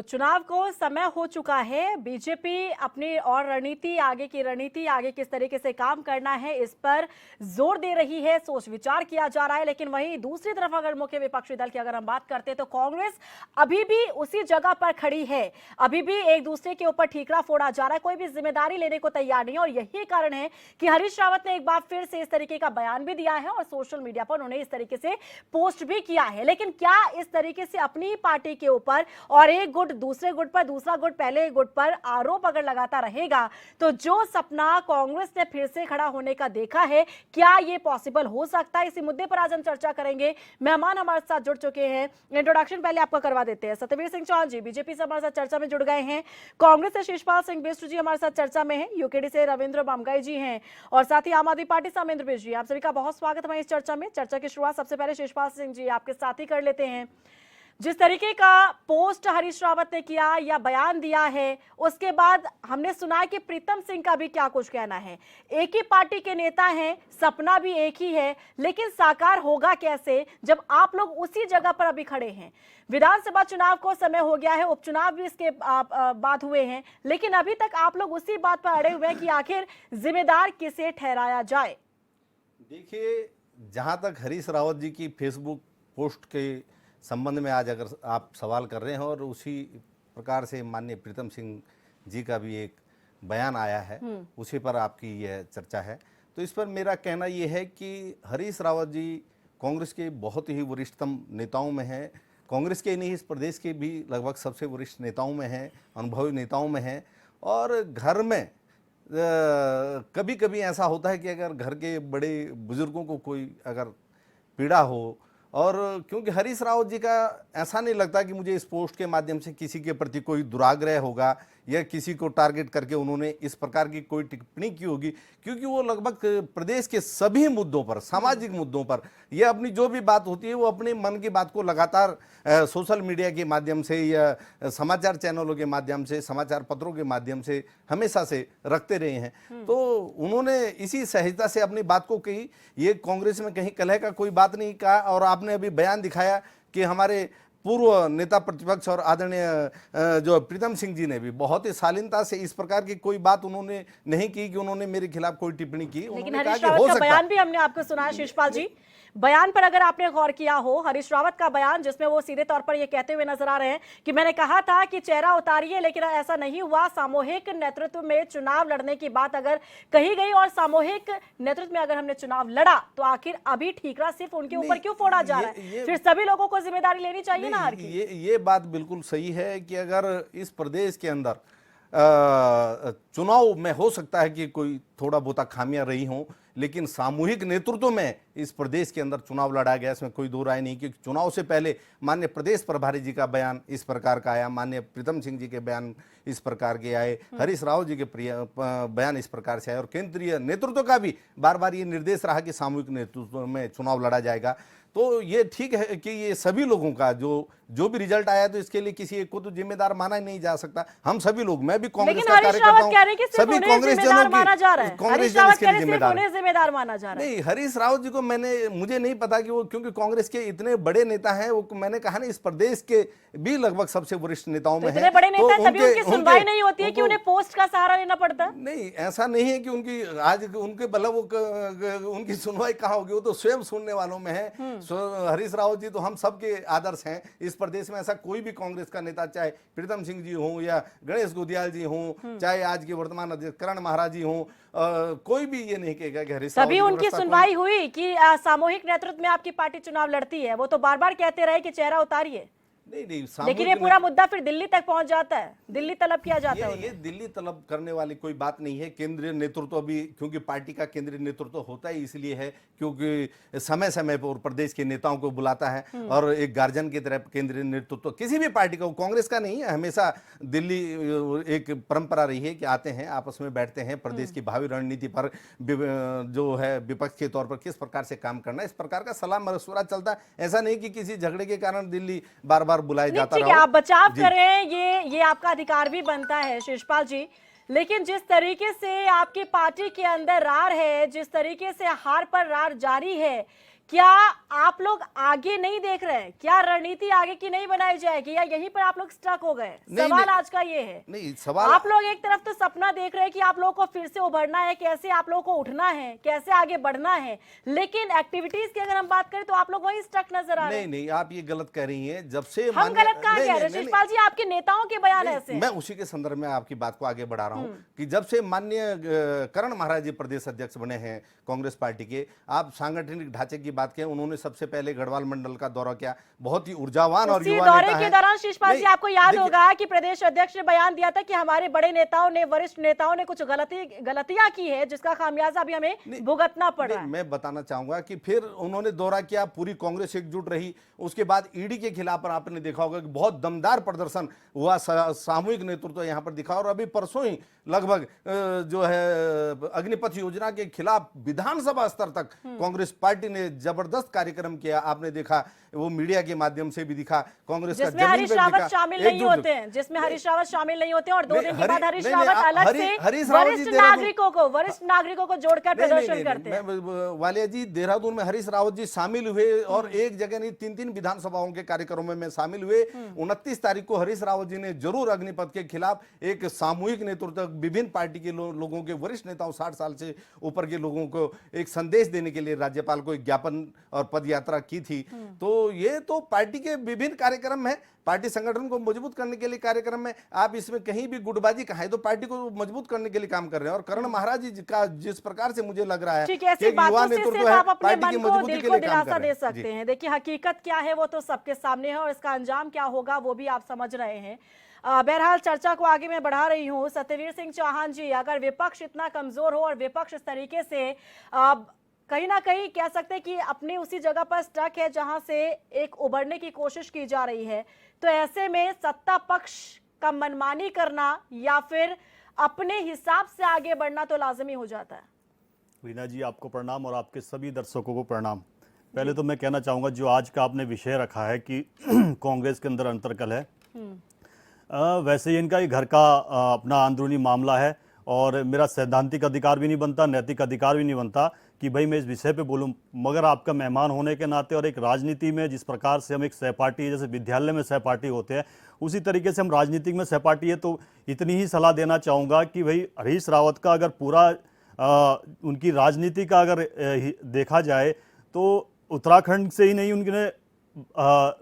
तो चुनाव को समय हो चुका है। बीजेपी अपनी और रणनीति, आगे की रणनीति, आगे किस तरीके से काम करना है, इस पर जोर दे रही है, सोच विचार किया जा रहा है। लेकिन वहीं दूसरी तरफ अगर मुख्य विपक्षी दल की अगर हम बात करते हैं तो कांग्रेस अभी भी उसी जगह पर खड़ी है। अभी भी एक दूसरे के ऊपर ठीकरा फोड़ा जा रहा है, कोई भी जिम्मेदारी लेने को तैयार नहीं है। और यही कारण है कि हरीश रावत ने एक बार फिर से इस तरीके का बयान भी दिया है और सोशल मीडिया पर उन्होंने इस तरीके से पोस्ट भी किया है। लेकिन क्या इस तरीके से अपनी पार्टी के ऊपर और एक गुट दूसरे गुट पर, दूसरा गुट पहले गुट पर आरोप अगर लगाता रहेगा तो जो सपना कांग्रेस ने फिर से खड़ा होने का देखा है, क्या यह पॉसिबल हो सकता है? इसी मुद्दे पर आज हम चर्चा करेंगे। मेहमान हमारे साथ जुड़ चुके हैं। इंट्रोडक्शन पहले आपका करवा देते हैं। सत्यवीर सिंह चौहान जी बीजेपी से हमारे साथ चर्चा में जुड़ गए हैं। कांग्रेस से शिषपाल सिंह बिष्ट जी हमारे साथ चर्चा में हैं। यूकेडी से रविंद्र बामगाई जी हैं और साथ ही आम आदमी पार्टी से अमरिंदर बिष्ट जी। आप सभी का बहुत स्वागत है इस चर्चा में। चर्चा की शुरुआत सबसे पहले शिषपाल सिंह जी आपके साथ ही कर लेते हैं। जिस तरीके का पोस्ट हरीश रावत ने किया या बयान दिया है, उसके बाद हमने सुना कि प्रीतम सिंह का भी क्या कुछ कहना है। एक ही पार्टी के नेता हैं, सपना भी एक ही है, लेकिन साकार होगा कैसे जब आप लोग उसी जगह पर अभी खड़े हैं? विधानसभा चुनाव को समय हो गया है, उपचुनाव भी इसके बाद हुए हैं, लेकिन अभी तक आप लोग उसी बात पर अड़े हुए हैं कि आखिर जिम्मेदार किसे ठहराया जाए। देखिए, जहां तक हरीश रावत जी की फेसबुक पोस्ट के संबंध में आज अगर आप सवाल कर रहे हैं और उसी प्रकार से माननीय प्रीतम सिंह जी का भी एक बयान आया है, उसी पर आपकी यह चर्चा है, तो इस पर मेरा कहना यह है कि हरीश रावत जी कांग्रेस के बहुत ही वरिष्ठतम नेताओं में हैं। कांग्रेस के नहीं, इस प्रदेश के भी लगभग सबसे वरिष्ठ नेताओं में हैं, अनुभवी नेताओं में हैं। और घर में कभी कभी ऐसा होता है कि अगर घर के बड़े बुजुर्गों को कोई अगर पीड़ा हो, और क्योंकि हरीश रावत जी का ऐसा नहीं लगता कि मुझे इस पोस्ट के माध्यम से किसी के प्रति कोई दुराग्रह होगा या किसी को टारगेट करके उन्होंने इस प्रकार की कोई टिप्पणी की होगी, क्योंकि वो लगभग प्रदेश के सभी मुद्दों पर, सामाजिक मुद्दों पर, यह अपनी जो भी बात होती है वो अपने मन की बात को लगातार सोशल मीडिया के माध्यम से या समाचार चैनलों के माध्यम से, समाचार पत्रों के माध्यम से हमेशा से रखते रहे हैं। तो उन्होंने इसी सहजता से अपनी बात को कही। ये कांग्रेस में कहीं कलह का कोई बात नहीं कहा। और आपने अभी बयान दिखाया कि हमारे पूर्व नेता प्रतिपक्ष और आदरणीय जो प्रीतम सिंह जी ने भी बहुत ही शालीनता से इस प्रकार की कोई बात उन्होंने नहीं की कि उन्होंने मेरे खिलाफ कोई टिप्पणी की। लेकिन हरीश रावत का बयान भी हमने आपको सुनाया। शिषपाल जी, बयान पर अगर आपने गौर किया हो, हरीश रावत का बयान जिसमें वो सीधे तौर पर ये कहते हुए नजर आ रहे हैं कि मैंने कहा था कि चेहरा उतारिए, लेकिन ऐसा नहीं हुआ। सामूहिक नेतृत्व में चुनाव लड़ने की बात अगर कही गई और सामूहिक नेतृत्व में अगर हमने चुनाव लड़ा तो आखिर अभी ठीकरा सिर्फ उनके ऊपर क्यों फोड़ा जा रहा है? फिर सभी लोगों को जिम्मेदारी लेनी चाहिए ना हर की। ये बात बिल्कुल सही है कि अगर इस प्रदेश के अंदर चुनाव में हो सकता है कि कोई थोड़ा बहुत खामियां रही हों, लेकिन सामूहिक नेतृत्व में इस प्रदेश के अंदर चुनाव लड़ा गया, इसमें कोई दो राय नहीं। क्योंकि चुनाव से पहले माननीय प्रदेश प्रभारी जी का बयान इस प्रकार का आया, माननीय प्रीतम सिंह जी के बयान इस प्रकार के आए, हरीश रावत जी के बयान इस प्रकार से आए, और केंद्रीय नेतृत्व का भी बार बार ये निर्देश रहा कि सामूहिक नेतृत्व में चुनाव लड़ा जाएगा। तो ये ठीक है कि ये सभी लोगों का जो भी रिजल्ट आया, तो इसके लिए किसी एक को तो जिम्मेदार माना ही नहीं जा सकता। हम सभी लोग, मैं भी कांग्रेस का कार्यकर्ता हूं, सभी कांग्रेस जनों की, कांग्रेस जन इसके लिए जिम्मेदार माना जा रहा है। नहीं, हरीश रावत जी को मुझे नहीं पता कि वो, क्योंकि कांग्रेस के इतने बड़े नेता हैं, वो मैंने कहा ना इस प्रदेश के भी लगभग सबसे वरिष्ठ नेताओं में है। बड़े नेता तभी उनकी सुनवाई नहीं होती है कि उन्हें पोस्ट का सहारा लेना पड़ता है। नहीं, ऐसा नहीं है कि उनकी आज उनके मतलब उनकी सुनवाई कहाँ होगी, वो तो स्वयं सुनने वालों में है। हरीश रावत जी तो हम सबके आदर्श हैं। इस प्रदेश में ऐसा कोई भी कांग्रेस का नेता, चाहे प्रीतम सिंह जी हों या गणेश गोदियाल जी हों, चाहे आज के वर्तमान अध्यक्ष करण महाराज जी हों, कोई भी ये नहीं कहेगा कि हरीश रावत तभी उनकी सुनवाई हुई कि सामूहिक नेतृत्व में आपकी पार्टी चुनाव लड़ती है। वो तो बार बार कहते रहे कि चेहरा उतारिए। नहीं, लेकिन ये पूरा मुद्दा फिर दिल्ली तक पहुंच जाता है, दिल्ली तलब किया जाता है। ये दिल्ली तलब करने वाली कोई बात नहीं है। केंद्रीय नेतृत्व भी, क्योंकि पार्टी का केंद्रीय नेतृत्व होता ही इसलिए है क्योंकि समय समय पर प्रदेश के नेताओं को बुलाता है, और एक गार्जियन की तरह केंद्रीय नेतृत्व किसी भी पार्टी का, कांग्रेस का नहीं है, हमेशा दिल्ली एक परंपरा रही है कि आते हैं, आपस में बैठते हैं, प्रदेश की भावी रणनीति पर जो है विपक्ष के तौर पर किस प्रकार से काम करना है, इस प्रकार का सलाह मशवरा चलता है। ऐसा नहीं कि किसी झगड़े के कारण दिल्ली बार बार बुलाया जाता रहा। आप बचाव करें, ये आपका अधिकार भी बनता है शिषपाल जी, लेकिन जिस तरीके से आपकी पार्टी के अंदर रार है, जिस तरीके से हार पर रार जारी है, क्या आप लोग आगे नहीं देख रहे हैं? क्या रणनीति आगे की नहीं बनाई जाएगी, या यहीं पर आप लोग स्टक हो गए? सवाल आज का ये है। नहीं, सवाल आप लोग एक तरफ तो सपना देख रहे हैं कि आप लोगों को फिर से उभरना है, कैसे आप लोगों को उठना है, कैसे आगे बढ़ना है, लेकिन एक्टिविटीज की अगर हम बात करें तो आप लोग वहीं स्टक नजर आ रहे हैं। नहीं, आप ये गलत कह रही हैं। जब से हम गलत कहाँ कह रहे हैं? रजनीश पाल जी, आपके नेताओं के बयान ऐसे हैं। मैं उसी के संदर्भ में आपकी बात को आगे बढ़ा रहा हूं कि जब से माननीय करण महाराज जी प्रदेश अध्यक्ष बने हैं कांग्रेस पार्टी के, आप सांगठनिक ढांचे की बात करें, उन्होंने सबसे पहले गढ़वाल मंडल का दौरा किया, बहुत ही ऊर्जावान और युवा दौरे नेता के हैं। दौरान शिषपाल जी, आपको याद देखिए, होगा कि प्रदेश अध्यक्ष ने बयान दिया था कि हमारे बड़े नेताओं ने, वरिष्ठ नेताओं ने कुछ गलतियां की है, जिसका खामियाजा अभी हमें भुगतना पड़ रहा है। मैं बताना चाहूंगा कि फिर उन्होंने दौरा किया, पूरी कांग्रेस एकजुट रही। उसके बाद ईडी के खिलाफ आपने देखा होगा कि बहुत दमदार प्रदर्शन हुआ, सामूहिक नेतृत्व यहां पर दिखा। और अभी परसों ही लगभग जो है अग्निपथ योजना के खिलाफ विधानसभा स्तर तक कांग्रेस पार्टी ने जबरदस्त कार्यक्रम किया। आपने देखा, वो मीडिया के माध्यम से भी दिखा, कांग्रेस का जिसमें हरीश रावत शामिल नहीं होते हैं, जिसमें हरीश रावत शामिल नहीं होते हैं, और 2 दिन के बाद हरीश रावत अलग से वरिष्ठ नागरिकों को जोड़कर प्रदर्शन करते हैं। वालिया जी, देहरादून में हरीश रावत जी शामिल हुए, और एक जगह नहीं 3-3 विधानसभाओं के कार्यक्रमों में शामिल हुए। 29 तारीख को हरीश रावत जी ने जरूर अग्निपथ के खिलाफ एक सामूहिक नेतृत्व, विभिन्न पार्टी के लोगों के, वरिष्ठ नेताओं, 60 साल से ऊपर के लोगों को एक संदेश देने के लिए राज्यपाल को एक ज्ञापन और पद यात्रा की थी। तो ये तो पार्टी के विभिन्न कार्यक्रम है, पार्टी संगठन को मजबूत करने के लिए कार्यक्रम है। आप इसमें कहीं भी गुटबाजी कहा है, तो पार्टी को मजबूत करने के लिए काम कर रहे हैं। और करण महाराज जी का जिस प्रकार से मुझे लग रहा है कि युवा नेतृत्व है, पार्टी की मजबूती के लिए काम कर रहे हैं। दे सकते हैं। देखिए, हकीकत क्या है वो तो सबके सामने है, और इसका अंजाम क्या होगा वो भी आप समझ रहे हैं। बहरहाल चर्चा को आगे मैं बढ़ा रही हूँ। सत्यवीर सिंह चौहान जी, अगर विपक्ष इतना कमजोर हो और विपक्ष इस तरीके से कहीं ना कहीं कह सकते हैं कि अपनी उसी जगह पर स्टक है जहां से एक उभरने की कोशिश की जा रही है, तो ऐसे में सत्ता पक्ष का मनमानी करना या फिर अपने हिसाब से आगे बढ़ना तो लाजमी हो जाता है। वीना जी, आपको प्रणाम और आपके सभी दर्शकों को प्रणाम। पहले तो मैं कहना चाहूँगा, जो आज का आपने विषय रखा है कि कांग्रेस के अंदर अंतर्कल है, वैसे ही इनका ही घर का अपना अंदरूनी मामला है, और मेरा सैद्धांतिक अधिकार भी नहीं बनता, नैतिक अधिकार भी नहीं बनता कि भाई मैं इस विषय पे बोलूं। मगर आपका मेहमान होने के नाते और एक राजनीति में जिस प्रकार से हम एक सहपाठी है, जैसे विद्यालय में सहपाठी होते हैं, उसी तरीके से हम राजनीतिक में सहपाठी है। तो इतनी ही सलाह देना चाहूँगा कि भाई हरीश रावत का अगर पूरा उनकी राजनीति का अगर देखा जाए तो उत्तराखंड से ही नहीं, उनने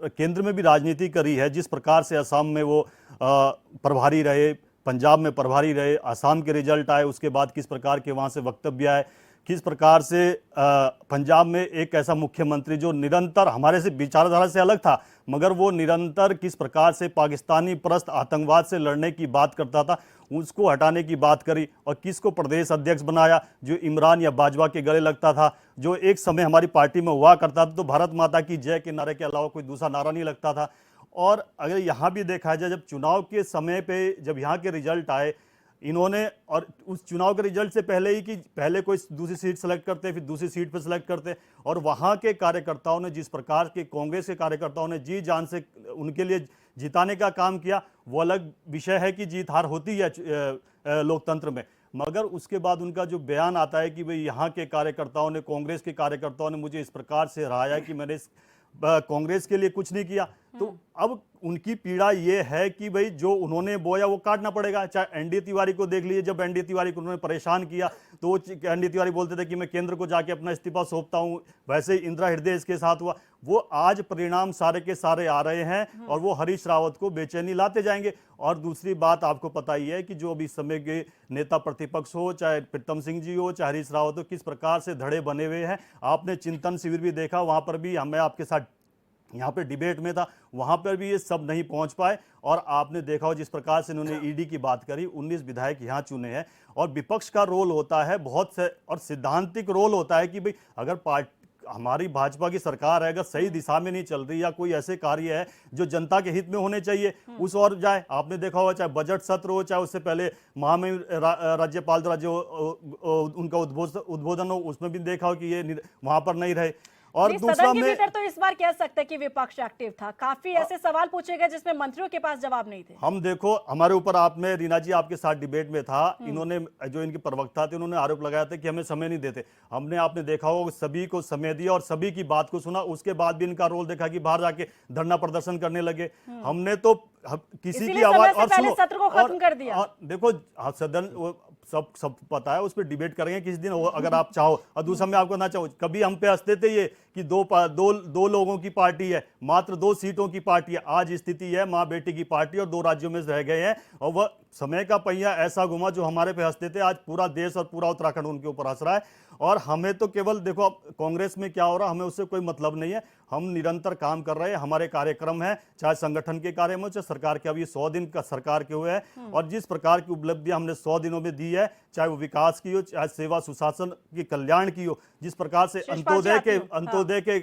केंद्र में भी राजनीति करी है। जिस प्रकार से असम में वो प्रभारी रहे, पंजाब में प्रभारी रहे, असम के रिजल्ट आए, उसके बाद किस प्रकार के वहाँ से वक्तव्य आए, किस प्रकार से पंजाब में एक ऐसा मुख्यमंत्री जो निरंतर हमारे से विचारधारा से अलग था, मगर वो निरंतर किस प्रकार से पाकिस्तानी परस्त आतंकवाद से लड़ने की बात करता था, उसको हटाने की बात करी, और किसको प्रदेश अध्यक्ष बनाया जो इमरान या बाजवा के गले लगता था, जो एक समय हमारी पार्टी में हुआ करता था, तो भारत माता की जय के नारे के अलावा कोई दूसरा नारा नहीं लगता था। और अगर यहाँ भी देखा जाए, जब चुनाव के समय पे जब यहाँ के रिजल्ट आए, इन्होंने, और उस चुनाव के रिजल्ट से पहले ही कि पहले कोई दूसरी सीट सेलेक्ट करते, फिर दूसरी सीट पर सेलेक्ट करते, और वहाँ के कार्यकर्ताओं ने जिस प्रकार के, कांग्रेस के कार्यकर्ताओं ने जी जान से उनके लिए जिताने का काम किया, वो अलग विषय है कि जीत हार होती है लोकतंत्र में। मगर उसके बाद उनका जो बयान आता है कि भाई यहाँ के कार्यकर्ताओं ने, कांग्रेस के कार्यकर्ताओं ने मुझे इस प्रकार से हराया कि मैंने कांग्रेस के लिए कुछ नहीं किया, तो अब उनकी पीड़ा ये है कि भाई जो उन्होंने बोया वो काटना पड़ेगा। चाहे एनडी तिवारी को देख लीजिए, जब एनडी तिवारी को उन्होंने परेशान किया तो एनडी तिवारी बोलते थे कि मैं केंद्र को जाके अपना इस्तीफा सौंपता हूं, वैसे ही इंदिरा हृदय इसके साथ हुआ। वो आज परिणाम सारे के सारे आ रहे हैं, और वो हरीश रावत को बेचैनी लाते जाएंगे। और दूसरी बात आपको पता ही है कि जो अभी समय के नेता प्रतिपक्ष हो, चाहे प्रीतम सिंह जी हो, चाहे हरीश रावत हो, किस प्रकार से धड़े बने हुए हैं। आपने चिंतन शिविर भी देखा, वहां पर भी हमें आपके साथ यहाँ पे डिबेट में था, वहां पर भी ये सब नहीं पहुंच पाए। और आपने देखा हो जिस प्रकार से इन्होंने ईडी की बात करी, 19 विधायक यहाँ चुने हैं। और विपक्ष का रोल होता है बहुत से, और सिद्धांतिक रोल होता है कि भाई अगर हमारी भाजपा की सरकार है, अगर सही दिशा में नहीं चल रही, या कोई ऐसे कार्य है जो जनता के हित में होने चाहिए, उस ओर जाए। आपने देखा होगा, चाहे बजट सत्र हो, चाहे उससे पहले महामहिम राज्यपाल द्वारा जो उनका उद्बोधन हो, उसमें भी देखा हो कि ये वहां पर नहीं रहे। और नहीं, दूसरा सदन के मैं भीतर तो इस बार कह सकते हैं कि विपक्ष एक्टिव था, काफी ऐसे सवाल पूछे गए जिसमें मंत्रियों के पास जवाब नहीं थे। हम देखो हमारे ऊपर आपने रीना जी आपके साथ डिबेट में था, इन्होंने जो इनके प्रवक्ता थे उन्होंने आरोप लगाया था कि हमें समय नहीं देते। हमने आपने देखा होगा सभी को समय दिया और सभी की बात को सुना, उसके बाद भी इनका रोल देखा कि बाहर जाके धरना प्रदर्शन करने लगे। हमने तो किसी की इसीलिए आवाज समय से और पहले सुनो सत्र को खत्म कर दिया। और देखो सदन सब पता है, उस पर डिबेट करेंगे किसी दिन अगर आप चाहो। और दूसरा मैं आपको ना चाहूँ, कभी हम पे हंसते थे ये कि दो लोगों की पार्टी है, मात्र 2 सीटों की पार्टी है। आज स्थिति है माँ बेटी की पार्टी और 2 राज्यों में रह गए हैं और वह समय का पहिया ऐसा घुमा जो हमारे पे हंसते थे, आज पूरा देश और पूरा उत्तराखंड उनके ऊपर हंस रहा है। और हमें तो केवल देखो अब कांग्रेस में क्या हो रहा है हमें उससे कोई मतलब नहीं है। हम निरंतर काम कर रहे हैं, हमारे कार्यक्रम है, चाहे संगठन के कार्य में, चाहे सरकार के अभी 100 दिन का सरकार के हुए हैं और जिस प्रकार की उपलब्धियां हमने 100 दिनों में दी है, चाहे वो विकास की हो, चाहे सेवा सुशासन की कल्याण की हो, जिस प्रकार से अंत्योदय के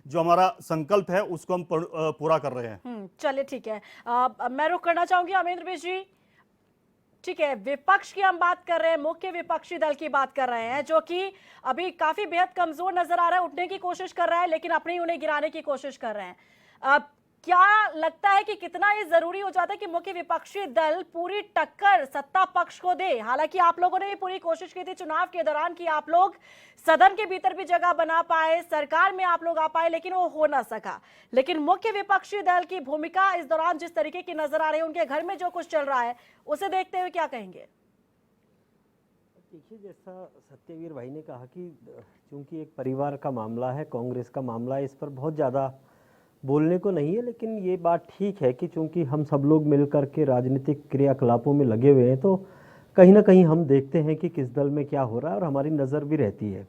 जो हमारा संकल्प है उसको हम पूरा कर रहे हैं। चलिए ठीक है, मैं रुक करना चाहूंगी अमरेंद्र बिष्ट जी। ठीक है, विपक्ष की हम बात कर रहे हैं, मुख्य विपक्षी दल की बात कर रहे हैं, जो कि अभी काफी बेहद कमजोर नजर आ रहा है, उठने की कोशिश कर रहा है लेकिन अपने ही उन्हें गिराने की कोशिश कर रहे हैं। क्या लगता है कि कितना ये जरूरी हो जाता है कि मुख्य विपक्षी दल पूरी टक्कर सत्ता पक्ष को दे? हालांकि आप लोगों ने भी पूरी कोशिश की थी चुनाव के दौरान कि आप लोग सदन के भीतर भी जगह बना पाए, सरकार में आप लोग आ पाए, लेकिन वो हो ना सका। लेकिन मुख्य विपक्षी दल की भूमिका इस दौरान जिस तरीके की नजर आ रही है, उनके घर में जो कुछ चल रहा है, उसे देखते हुए क्या कहेंगे? देखिए, जैसा सत्यवीर भाई ने कहा कि चूंकि एक परिवार का मामला है, कांग्रेस का मामला है, इस पर बहुत ज़्यादा बोलने को नहीं है। लेकिन ये बात ठीक है कि चूंकि हम सब लोग मिलकर के राजनीतिक क्रियाकलापों में लगे हुए हैं, तो कहीं ना कहीं हम देखते हैं कि किस दल में क्या हो रहा है और हमारी नज़र भी रहती है।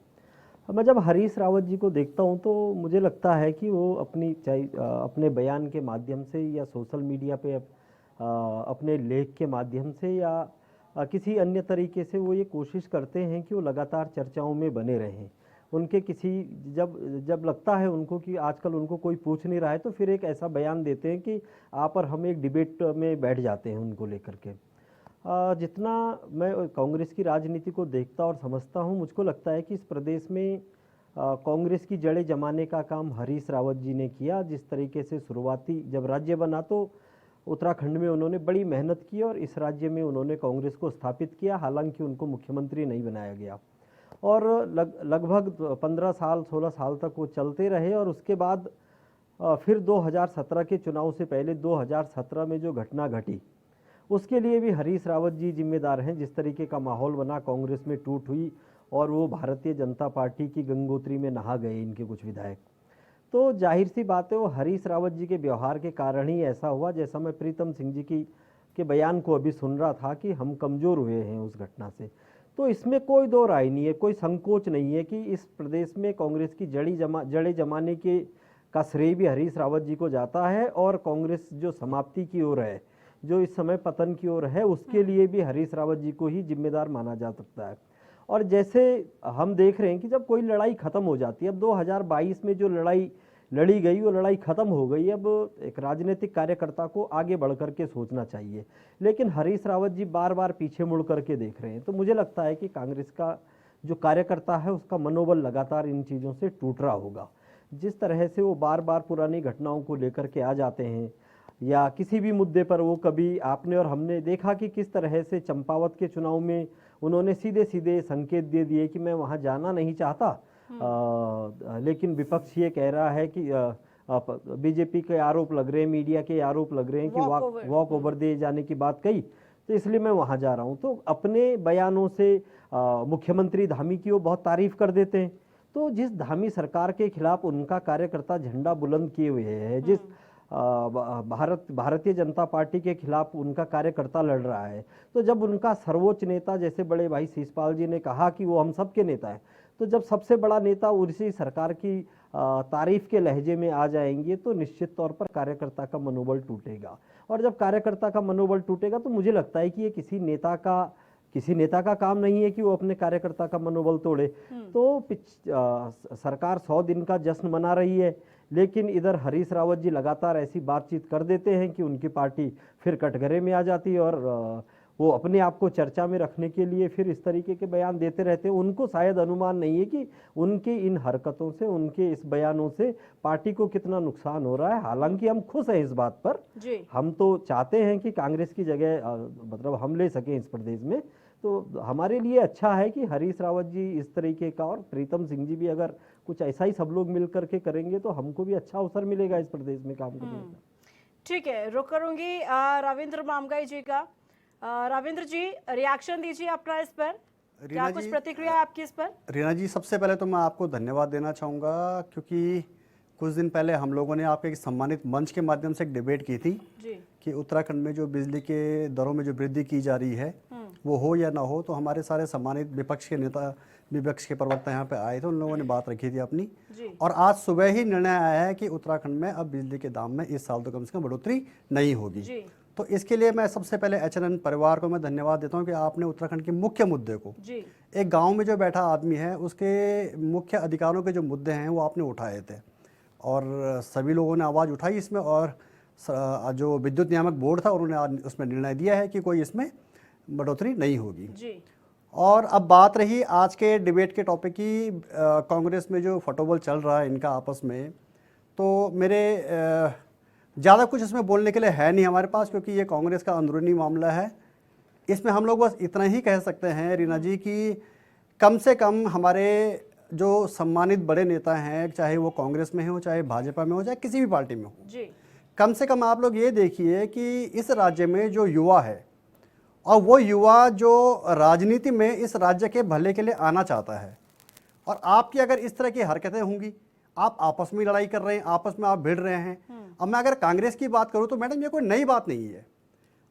मैं जब हरीश रावत जी को देखता हूं तो मुझे लगता है कि वो अपने बयान के माध्यम से या सोशल मीडिया पे अपने लेख के माध्यम से या किसी अन्य तरीके से वो ये कोशिश करते हैं कि वो लगातार चर्चाओं में बने रहें। उनके जब लगता है उनको कि आजकल उनको कोई पूछ नहीं रहा है, तो फिर एक ऐसा बयान देते हैं कि आप और हम एक डिबेट में बैठ जाते हैं उनको लेकर के। जितना मैं कांग्रेस की राजनीति को देखता और समझता हूं, मुझको लगता है कि इस प्रदेश में कांग्रेस की जड़ें जमाने का काम हरीश रावत जी ने किया। जिस तरीके से शुरुआती जब राज्य बना तो उत्तराखंड में उन्होंने बड़ी मेहनत की और इस राज्य में उन्होंने कांग्रेस को स्थापित किया, हालांकि उनको मुख्यमंत्री नहीं बनाया गया। और लगभग 15 साल 16 साल तक वो चलते रहे और उसके बाद फिर 2017 के चुनाव से पहले 2017 में जो घटना घटी उसके लिए भी हरीश रावत जी जिम्मेदार हैं। जिस तरीके का माहौल बना, कांग्रेस में टूट हुई और वो भारतीय जनता पार्टी की गंगोत्री में नहा गए इनके कुछ विधायक। तो जाहिर सी बात है वो हरीश रावत जी के व्यवहार के कारण ही ऐसा हुआ। जैसा मैं प्रीतम सिंह जी के बयान को अभी सुन रहा था कि हम कमज़ोर हुए हैं उस घटना से, तो इसमें कोई दो राय नहीं है, कोई संकोच नहीं है कि इस प्रदेश में कांग्रेस की जड़ें जमाने के का श्रेय भी हरीश रावत जी को जाता है और कांग्रेस जो समाप्ति की ओर है, जो इस समय पतन की ओर है, उसके लिए भी हरीश रावत जी को ही जिम्मेदार माना जा सकता है। और जैसे हम देख रहे हैं कि जब कोई लड़ाई खत्म हो जाती है, अब 2022 में जो लड़ाई लड़ी गई वो लड़ाई खत्म हो गई। अब एक राजनीतिक कार्यकर्ता को आगे बढ़ करके सोचना चाहिए, लेकिन हरीश रावत जी बार बार पीछे मुड़ करके देख रहे हैं। तो मुझे लगता है कि कांग्रेस का जो कार्यकर्ता है उसका मनोबल लगातार इन चीज़ों से टूट रहा होगा। जिस तरह से वो बार बार पुरानी घटनाओं को लेकर के आ जाते हैं या किसी भी मुद्दे पर, वो कभी आपने और हमने देखा कि किस तरह से चंपावत के चुनाव में उन्होंने सीधे सीधे संकेत दे दिए कि मैं वहाँ जाना नहीं चाहता, लेकिन विपक्ष ये कह रहा है कि बीजेपी के आरोप लग रहे हैं, मीडिया के आरोप लग रहे हैं कि वॉक ओवर दे जाने की बात कही, तो इसलिए मैं वहाँ जा रहा हूँ। तो अपने बयानों से मुख्यमंत्री धामी की वो बहुत तारीफ कर देते हैं। तो जिस धामी सरकार के खिलाफ उनका कार्यकर्ता झंडा बुलंद किए हुए है, जिस भारतीय जनता पार्टी के खिलाफ उनका कार्यकर्ता लड़ रहा है, तो जब उनका सर्वोच्च नेता जैसे बड़े भाई शिषपाल जी ने कहा कि वो हम सबके नेता हैं, तो जब सबसे बड़ा नेता उसी सरकार की तारीफ के लहजे में आ जाएंगे तो निश्चित तौर पर कार्यकर्ता का मनोबल टूटेगा। और जब कार्यकर्ता का मनोबल टूटेगा तो मुझे लगता है कि ये किसी नेता का काम नहीं है कि वो अपने कार्यकर्ता का मनोबल तोड़े। तो सरकार 100 दिन का जश्न मना रही है, लेकिन इधर हरीश रावत जी लगातार ऐसी बातचीत कर देते हैं कि उनकी पार्टी फिर कटघरे में आ जाती है और वो अपने आप को चर्चा में रखने के लिए फिर इस तरीके के बयान देते रहते हैं। उनको शायद अनुमान नहीं है कि उनकी इन हरकतों से, उनके इस बयानों से पार्टी को कितना नुकसान हो रहा है। हालांकि हम खुश हैं इस बात पर, जी हम तो चाहते हैं कि कांग्रेस की जगह मतलब हम ले सकें इस प्रदेश में। तो हमारे लिए अच्छा है कि हरीश रावत जी इस तरीके का, और प्रीतम सिंह जी भी अगर कुछ ऐसा ही सब लोग मिल करके करेंगे तो हमको भी अच्छा अवसर मिलेगा इस प्रदेश में काम करने का। ठीक है, रुक करूंगी रविंद्र मामगाई जी का। रविंद्र जी, रिएक्शन दीजिए अपना इस पर, क्या रीना कुछ जी, प्रतिक्रिया है आपकी इस पर? रीना जी, सबसे पहले तो मैं आपको धन्यवाद देना चाहूँगा, क्योंकि कुछ दिन पहले हम लोगों ने आपके एक सम्मानित मंच के माध्यम से एक डिबेट की थी जी कि उत्तराखंड में जो बिजली के दरों में जो वृद्धि की जा रही है वो हो या ना हो। तो हमारे सारे सम्मानित विपक्ष के नेता, विपक्ष के प्रवक्ता यहाँ पे आए थे, उन लोगों ने बात रखी थी अपनी। जी और आज सुबह ही निर्णय आया है कि उत्तराखंड में अब बिजली के दाम में इस साल तो कम से कम बढ़ोतरी नहीं होगी। जी तो इसके लिए मैं सबसे पहले एचएनएन परिवार को मैं धन्यवाद देता हूँ कि आपने उत्तराखंड के मुख्य मुद्दे को, जी एक गांव में जो बैठा आदमी है उसके मुख्य अधिकारों के जो मुद्दे हैं वो आपने उठाए थे, और सभी लोगों ने आवाज़ उठाई इसमें। और जो विद्युत नियामक बोर्ड था उन्होंने आज उसमें निर्णय दिया है कि कोई इसमें बढ़ोतरी नहीं होगी। जी और अब बात रही आज के डिबेट के टॉपिक की, कांग्रेस में जो फटोबल चल रहा है इनका आपस में, तो मेरे ज़्यादा कुछ इसमें बोलने के लिए है नहीं हमारे पास, क्योंकि ये कांग्रेस का अंदरूनी मामला है। इसमें हम लोग बस इतना ही कह सकते हैं रीना जी कि कम से कम हमारे जो सम्मानित बड़े नेता हैं, चाहे वो कांग्रेस में हो, चाहे भाजपा में हो, चाहे किसी भी पार्टी में हो, जी कम से कम आप लोग ये देखिए कि इस राज्य में जो युवा है, और वो युवा जो राजनीति में इस राज्य के भले के लिए आना चाहता है, और आपकी अगर इस तरह की हरकतें होंगी, आप आपस में लड़ाई कर रहे हैं, आपस में आप भिड़ रहे हैं। अब मैं अगर कांग्रेस की बात करूं तो मैडम ये कोई नई बात नहीं है।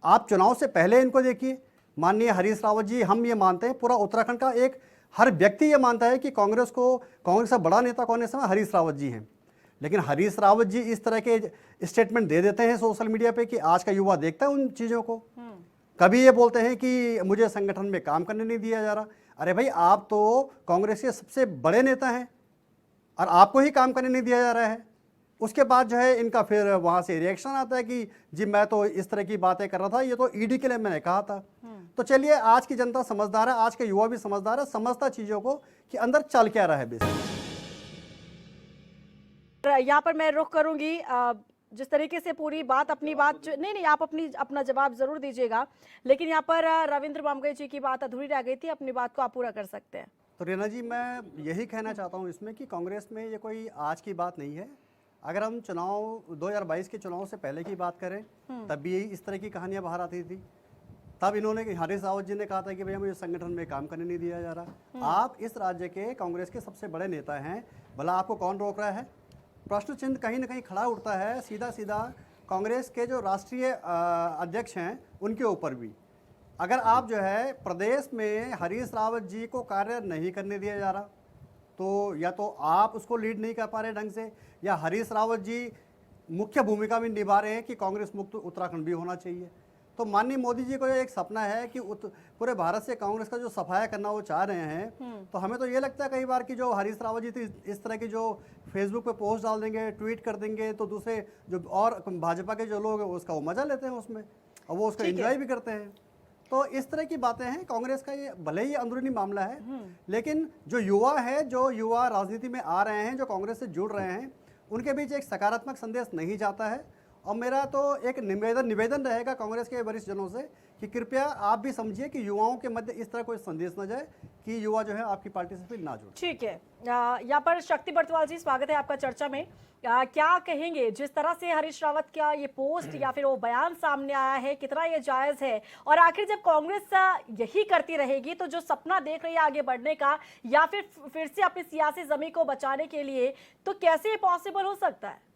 आप चुनाव से पहले इनको देखिए, माननीय हरीश रावत जी, हम ये मानते हैं, पूरा उत्तराखंड का एक हर व्यक्ति ये मानता है कि कांग्रेस का बड़ा नेता कौन है इस समय, हरीश रावत जी हैं। लेकिन हरीश रावत जी इस तरह के स्टेटमेंट दे देते हैं सोशल मीडिया पे कि आज का युवा देखता है उन चीज़ों को। कभी ये बोलते हैं कि मुझे संगठन में काम करने नहीं दिया जा रहा। अरे भाई, आप तो कांग्रेस के सबसे बड़े नेता हैं और आपको ही काम करने नहीं दिया जा रहा है। उसके बाद जो है इनका फिर वहाँ से रिएक्शन आता है कि जी मैं तो इस तरह की बातें कर रहा था, ये तो ईडी के लिए मैंने कहा था। तो चलिए, आज की जनता समझदार है, आज के युवा भी समझदार है, समझता चीज़ों को कि अंदर चल क्या रहा है बेसिकली। यहाँ पर मैं रुख करूंगी, जिस तरीके से पूरी बात, अपनी बात नहीं, आप अपना जवाब जरूर दीजिएगा, लेकिन यहाँ पर रविंद्र मामगाई जी की बात अधूरी रह गई थी, अपनी बात को आप पूरा कर सकते हैं। तो रीना जी, मैं यही कहना चाहता हूँ इसमें कि कांग्रेस में ये कोई आज की बात नहीं है। अगर हम चुनाव 2022 के चुनाव से पहले की बात करें, तब भी यही इस तरह की कहानियां बाहर आती थी। तब इन्होंने, हरीश रावत जी ने कहा था कि भैया मुझे संगठन में काम करने नहीं दिया जा रहा। आप इस राज्य के कांग्रेस के सबसे बड़े नेता हैं, भला आपको कौन रोक रहा है? प्रश्न चिन्ह कहीं ना कहीं खड़ा उठता है सीधा सीधा कांग्रेस के जो राष्ट्रीय अध्यक्ष हैं उनके ऊपर भी। अगर आप जो है प्रदेश में हरीश रावत जी को कार्य नहीं करने दिया जा रहा, तो या तो आप उसको लीड नहीं कर पा रहे ढंग से, या हरीश रावत जी मुख्य भूमिका में निभा रहे हैं कि कांग्रेस मुक्त उत्तराखंड भी होना चाहिए। तो माननीय मोदी जी को एक सपना है कि पूरे भारत से कांग्रेस का जो सफाया करना वो चाह रहे हैं। तो हमें तो ये लगता है कई बार कि जो हरीश रावत जी थी इस तरह की जो फेसबुक पे पोस्ट डाल देंगे, ट्वीट कर देंगे, तो दूसरे जो और भाजपा के जो लोग हैं उसका वो मजा लेते हैं उसमें, और वो उसको एंजॉय भी करते हैं। तो इस तरह की बातें हैं कांग्रेस का। ये भले ही अंदरूनी मामला है, लेकिन जो युवा है, जो युवा राजनीति में आ रहे हैं, जो कांग्रेस से जुड़ रहे हैं, उनके बीच एक सकारात्मक संदेश नहीं जाता है। और मेरा तो एक निवेदन रहेगा कांग्रेस के वरिष्ठ जनों से कि कृपया आप भी समझिए कि युवाओं के मध्य इस तरह कोई संदेश न जाए कि युवा जो है आपकी पार्टी से फिर ना जुड़े। ठीक है, यहाँ पर शक्ति बर्तवाल जी, स्वागत है आपका चर्चा में। क्या कहेंगे, जिस तरह से हरीश रावत का ये पोस्ट या फिर वो बयान सामने आया है, कितना ये जायज है? और आखिर जब कांग्रेस यही करती रहेगी तो जो सपना देख रही है आगे बढ़ने का, या फिर से अपनी सियासी जमीन को बचाने के लिए, तो कैसे ये पॉसिबल हो सकता है?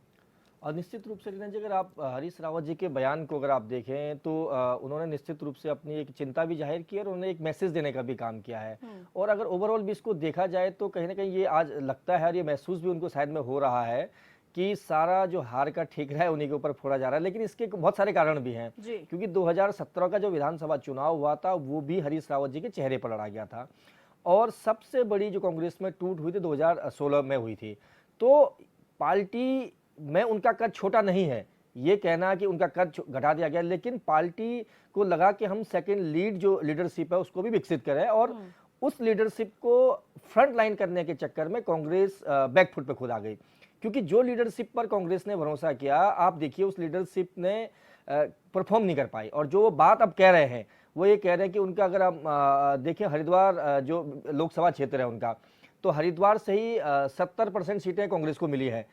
और निश्चित रूप से रीना जी, अगर आप हरीश रावत जी के बयान को अगर आप देखें तो उन्होंने निश्चित रूप से अपनी एक चिंता भी जाहिर की और उन्होंने एक मैसेज देने का भी काम किया है। और अगर ओवरऑल भी इसको देखा जाए तो कहीं ना कहीं ये आज लगता है और ये महसूस भी उनको शायद में हो रहा है कि सारा जो हार का ठेकरा है उन्हीं के ऊपर फोड़ा जा रहा है। लेकिन इसके बहुत सारे कारण भी हैं, क्योंकि 2017 का जो विधानसभा चुनाव हुआ था वो भी हरीश रावत जी के चेहरे पर लड़ा गया था, और सबसे बड़ी जो कांग्रेस में टूट हुई थी 2016 में हुई थी। तो पार्टी में उनका कद छोटा नहीं है, ये कहना कि उनका कद घटा दिया गया, लेकिन पार्टी को लगा कि हम सेकंड लीड जो लीडरशिप है उसको भी विकसित करें, और उस लीडरशिप को फ्रंट लाइन करने के चक्कर में कांग्रेस बैकफुट पे खुद आ गई। क्योंकि जो लीडरशिप पर कांग्रेस ने भरोसा किया, आप देखिए उस लीडरशिप ने परफॉर्म नहीं कर पाई। और जो बात अब कह रहे हैं वो ये कह रहे हैं कि उनका अगर आप देखें हरिद्वार जो लोकसभा क्षेत्र है उनका, तो हरिद्वार से ही 70% सीटें कांग्रेस को मिली है।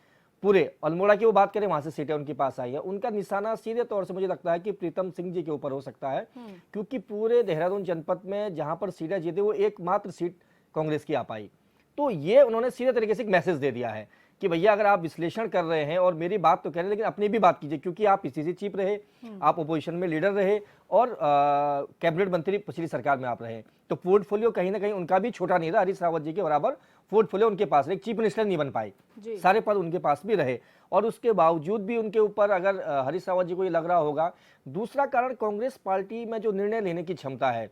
पूरे अल्मोड़ा की वो बात करें, वहां से सीटें उनके पास आई है। उनका निशाना सीधे तौर से मुझे लगता है कि प्रीतम सिंह जी के ऊपर हो सकता है, क्योंकि पूरे देहरादून जनपद में जहां पर सीटें जीते वो एकमात्र सीट कांग्रेस की आ पाई। तो ये उन्होंने सीधे तरीके से एक मैसेज दे दिया है कि भैया अगर आप विश्लेषण कर रहे हैं और मेरी बात तो कह रहे हैं, लेकिन अपनी भी बात कीजिए, क्योंकि आप पीसीसी चीफ रहे, आप ओपोजिशन में लीडर रहे और कैबिनेट मंत्री पिछली सरकार में आप रहे, तो पोर्टफोलियो कहीं ना कहीं उनका भी छोटा नहीं था। हरीश रावत जी के बराबर पोर्टफोलियो उनके पास, एक चीफ मिनिस्टर नहीं बन पाए, सारे पद उनके पास भी रहे, और उसके बावजूद भी उनके ऊपर अगर हरीश रावत जी को ये लग रहा होगा। दूसरा कारण, कांग्रेस पार्टी में जो निर्णय लेने की क्षमता है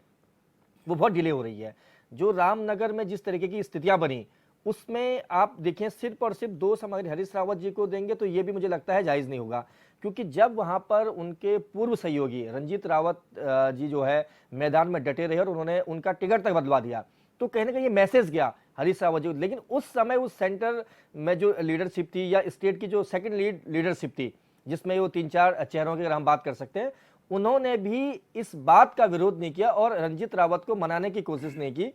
वो बहुत डिले हो रही है। जो रामनगर में जिस तरीके की स्थितियां बनी, उसमें आप देखें सिर्फ और सिर्फ 2 सामग्री हरीश रावत जी को देंगे तो ये भी मुझे लगता है जायज नहीं होगा, क्योंकि जब वहां पर उनके पूर्व सहयोगी रंजीत रावत जी जो है मैदान में डटे रहे और उन्होंने उनका टिकट तक बदलवा दिया, तो कहीं ना कहीं ये मैसेज गया हरीश रावत जी। लेकिन उस समय उस सेंटर में जो लीडरशिप थी या स्टेट की जो सेकंड लीडरशिप थी, जिसमें वो 3-4 चेहरों की अगर हम बात कर सकते हैं, उन्होंने भी इस बात का विरोध नहीं किया और रंजीत रावत को मनाने की कोशिश नहीं की।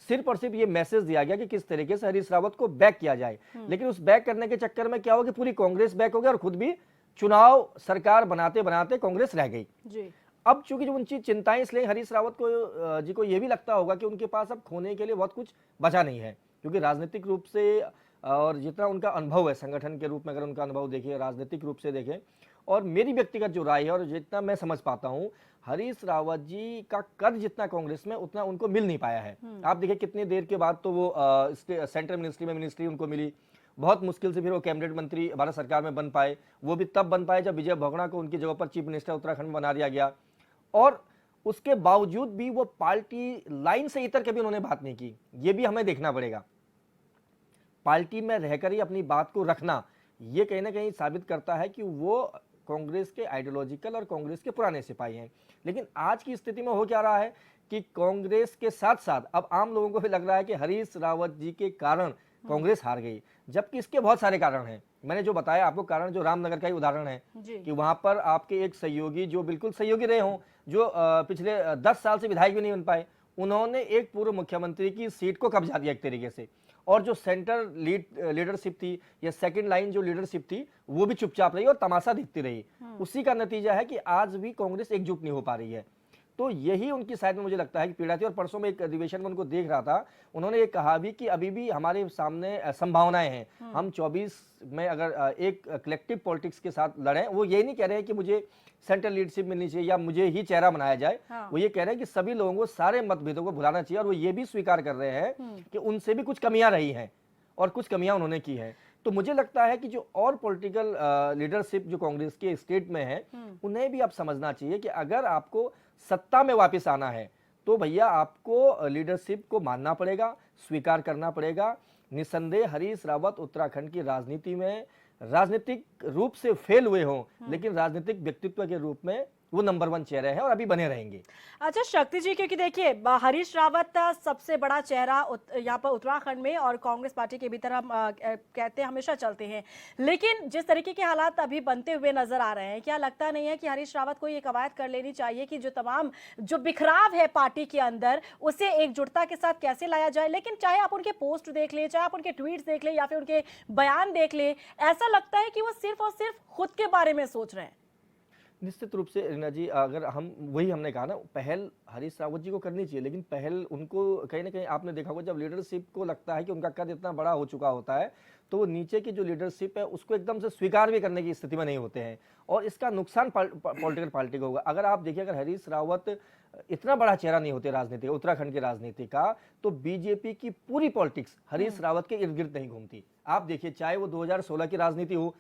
सिर्फ और सिर्फ ये मैसेज दिया गया कि किस तरीके से हरीश रावत को बैक किया जाए। लेकिन उस बैक करने के चक्कर में क्या हो कि पूरी कांग्रेस बैक हो गई और खुद भी चुनाव सरकार बनाते बनाते कांग्रेस रह गई जी। अब चूंकि जो उनकी चिंताएं, इसलिए हरीश रावत को जी को ये भी लगता होगा कि उनके पास अब खोने के लिए बहुत कुछ बचा नहीं है, क्योंकि राजनीतिक रूप से और जितना उनका अनुभव है संगठन के रूप में, अगर उनका अनुभव देखिए, राजनीतिक रूप से देखें, और मेरी व्यक्तिगत जो राय है और जितना मैं समझ पाता हूं, हरीश रावत जी का कद जितना कांग्रेस में उतना उनको मिल नहीं पाया है। आप देखिए कितनी देर के बाद तो वो सेंट्रल मिनिस्ट्री उनको मिली, बहुत मुश्किल से फिर वो कैबिनेट मंत्री भारत सरकार में बन पाए। वो भी तब बन पाए जब विजय भगोड़ा को उनकी जगह पर चीफ मिनिस्टर उत्तराखंड बना दिया गया, और उसके बावजूद भी वो पार्टी लाइन से इतर के भी उन्होंने बात नहीं की। ये भी हमें देखना पड़ेगा, पार्टी में रहकर ही अपनी बात को रखना, ये कहीं ना कहीं साबित करता है कि वो कांग्रेस के आइडियोलॉजिकल और कांग्रेस के पुराने सिपाही हैं। लेकिन आज की स्थिति में हो क्या रहा है कि कांग्रेस के साथ साथ अब आम लोगों को भी लग रहा है कि हरीश रावत जी के कारण कांग्रेस हार गई, जबकि इसके बहुत सारे कारण हैं। मैंने जो बताया आपको कारण, जो रामनगर का ही उदाहरण है कि वहां पर आपके एक सहयोगी जो बिल्कुल सहयोगी रहे हों, जो पिछले 10 साल से विधायक भी नहीं बन पाए, उन्होंने एक पूर्व मुख्यमंत्री की सीट को कब्जा दिया एक तरीके से, और जो सेंटर लीडरशिप थी या सेकंड लाइन जो लीडरशिप थी वो भी चुपचाप रही और तमाशा दिखती रही। उसी का नतीजा है कि आज भी कांग्रेस एकजुट नहीं हो पा रही है। तो यही उनकी साइड में मुझे लगता है कि पीड़ा थी। और परसों में एक अधिवेशन में उनको देख रहा था, उन्होंने ये कहा भी कि अभी भी हमारे सामने संभावनाएं हैं, हम 24 में अगर एक कलेक्टिव पॉलिटिक्स के साथ लड़ें। वो ये नहीं कह रहे हैं कि मुझे सेंट्रल लीडरशिप मिलनी चाहिए या मुझे ही चेहरा बनाया जाए, वो ये कह रहे हैं कि सभी लोगों को सारे मतभेदों को भुलाना चाहिए, और वो ये भी स्वीकार कर रहे हैं कि उनसे भी कुछ कमियां रही हैं और कुछ कमियां उन्होंने की हैं। तो मुझे लगता है कि जो और पॉलिटिकल लीडरशिप जो कांग्रेस के स्टेट में है, उन्हें भी अब समझना चाहिए कि अगर आपको सत्ता में वापस आना है तो भैया आपको लीडरशिप को मानना पड़ेगा, स्वीकार करना पड़ेगा। निसंदेह हरीश रावत उत्तराखंड की राजनीति में राजनीतिक रूप से फेल हुए हों, लेकिन राजनीतिक व्यक्तित्व के रूप में वो नंबर 1 चेहरे हैं और अभी बने रहेंगे। अच्छा शक्ति जी, क्योंकि देखिए हरीश रावत सबसे बड़ा चेहरा यहाँ पर उत्तराखंड में और कांग्रेस पार्टी के भीतर हम कहते हैं हमेशा चलते हैं, लेकिन जिस तरीके के हालात अभी बनते हुए नजर आ रहे हैं, क्या लगता नहीं है कि हरीश रावत को ये कवायद कर लेनी चाहिए कि जो तमाम जो बिखराव है पार्टी के अंदर उसे एकजुटता के साथ कैसे लाया जाए? लेकिन चाहे आप उनके पोस्ट देख ले, चाहे आप उनके ट्वीट्स देख ले या फिर उनके बयान देख ले, ऐसा लगता है कि वो सिर्फ और सिर्फ खुद के बारे में सोच रहे हैं। निश्चित रूप से रीना जी, अगर हमने कहा ना, पहल हरीश रावत जी को करनी चाहिए, लेकिन पहल उनको कहीं ना कहीं आपने देखा होगा, जब लीडरशिप को लगता है कि उनका कद इतना बड़ा हो चुका होता है तो वो नीचे की जो लीडरशिप है उसको एकदम से स्वीकार भी करने की स्थिति में नहीं होते हैं, और इसका नुकसान पॉलिटिकल पार्टी को होगा। अगर आप देखिए, अगर हरीश रावत इतना बड़ा चेहरा नहीं होते राजनीति, उत्तराखंड की राजनीति का, तो बीजेपी की पूरी पॉलिटिक्स हरीश रावत के इर्द गिर्द नहीं घूमती। आप देखिए, चाहे वो 2016 की राजनीति हो,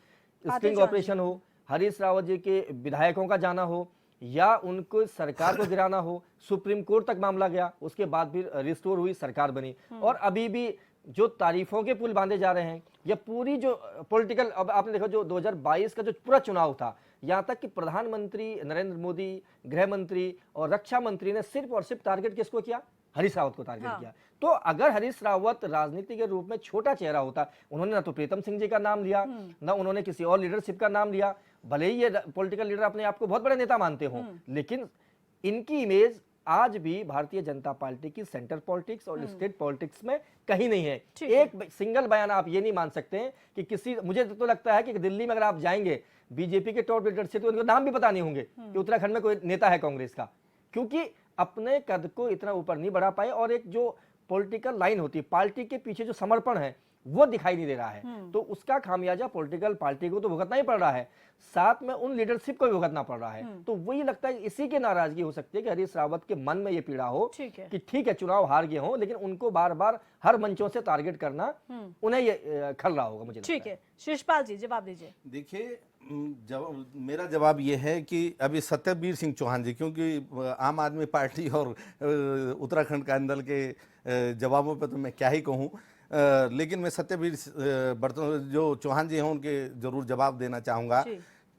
स्टिंग ऑपरेशन हो, हरीश रावत जी के विधायकों का जाना हो, या उनको सरकार को गिराना हो, सुप्रीम कोर्ट तक मामला गया, उसके बाद फिर रिस्टोर हुई, सरकार बनी, और अभी भी जो तारीफों के पुल बांधे जा रहे हैं, या पूरी जो पॉलिटिकल, अब आपने देखा जो 2022 का जो पूरा चुनाव था, यहाँ तक कि प्रधानमंत्री नरेंद्र मोदी, गृह मंत्री और रक्षा मंत्री ने सिर्फ और सिर्फ टारगेट किसको किया? हरीश रावत को टारगेट किया। तो अगर हरीश रावत राजनीति के रूप में छोटा चेहरा होता, उन्होंने ना तो प्रीतम सिंह जी का नाम लिया, ना उन्होंने किसी और लीडरशिप का नाम लिया, भले ही ये पॉलिटिकल लीडर अपने आप को बहुत बड़े नेता मानते हो, लेकिन इनकी इमेज आज भी भारतीय जनता पार्टी की सेंटर पॉलिटिक्स और स्टेट पॉलिटिक्स में कहीं नहीं है। एक सिंगल बयान आप ये नहीं मान सकते हैं कि किसी, मुझे तो लगता है कि दिल्ली में अगर आप जाएंगे बीजेपी के टॉप लीडरशिप, तो उनको नाम भी पता नहीं होंगे कि उत्तराखंड में कोई नेता है कांग्रेस का, क्योंकि अपने कद को इतना ऊपर नहीं बढ़ा पाए और एक जो पॉलिटिकल लाइन होती है, पार्टी के पीछे जो समर्पण है वो दिखाई नहीं दे रहा है। तो उसका खामियाजा पॉलिटिकल पार्टी को तो भुगतना ही पड़ रहा है, साथ में उन लीडरशिप को भी भुगतना पड़ रहा है। तो वही लगता है इसी की नाराजगी हो सकती है कि हरीश रावत के मन में ये पीड़ा हो कि ठीक है चुनाव हार गए हो, लेकिन उनको बार बार हर मंचों से टारगेट करना उन्हें ये खल रहा होगा। मुझे ठीक है, शिषपाल जी जवाब दीजिए। देखिए, मेरा जवाब ये है कि अभी सत्यवीर सिंह चौहान जी, क्योंकि आम आदमी पार्टी और उत्तराखंड कांदल के जवाबों पे तो मैं क्या ही कहूँ, लेकिन मैं सत्यवीर जो चौहान जी हैं उनके जरूर जवाब देना चाहूँगा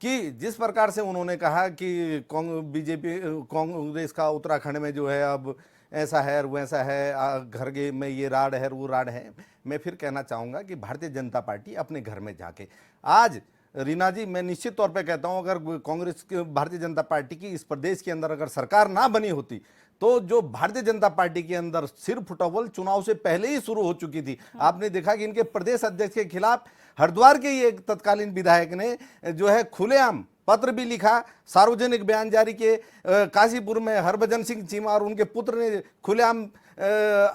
कि जिस प्रकार से उन्होंने कहा कि बीजेपी कांग्रेस का उत्तराखंड में जो है अब ऐसा है और वैसा है, घर के में ये राड है वो राड है, मैं फिर कहना चाहूँगा कि भारतीय जनता पार्टी अपने घर में जाके आज, रीना जी मैं निश्चित तौर पे कहता हूं, अगर कांग्रेस भारतीय जनता पार्टी की इस प्रदेश के अंदर अगर सरकार ना बनी होती तो जो भारतीय जनता पार्टी के अंदर सिर फुटबॉल चुनाव से पहले ही शुरू हो चुकी थी। आपने देखा कि इनके प्रदेश अध्यक्ष के खिलाफ हरिद्वार के ही एक तत्कालीन विधायक ने जो है खुलेआम पत्र भी लिखा, सार्वजनिक बयान जारी किए। काशीपुर में हरभजन सिंह चीमा और उनके पुत्र ने खुलेआम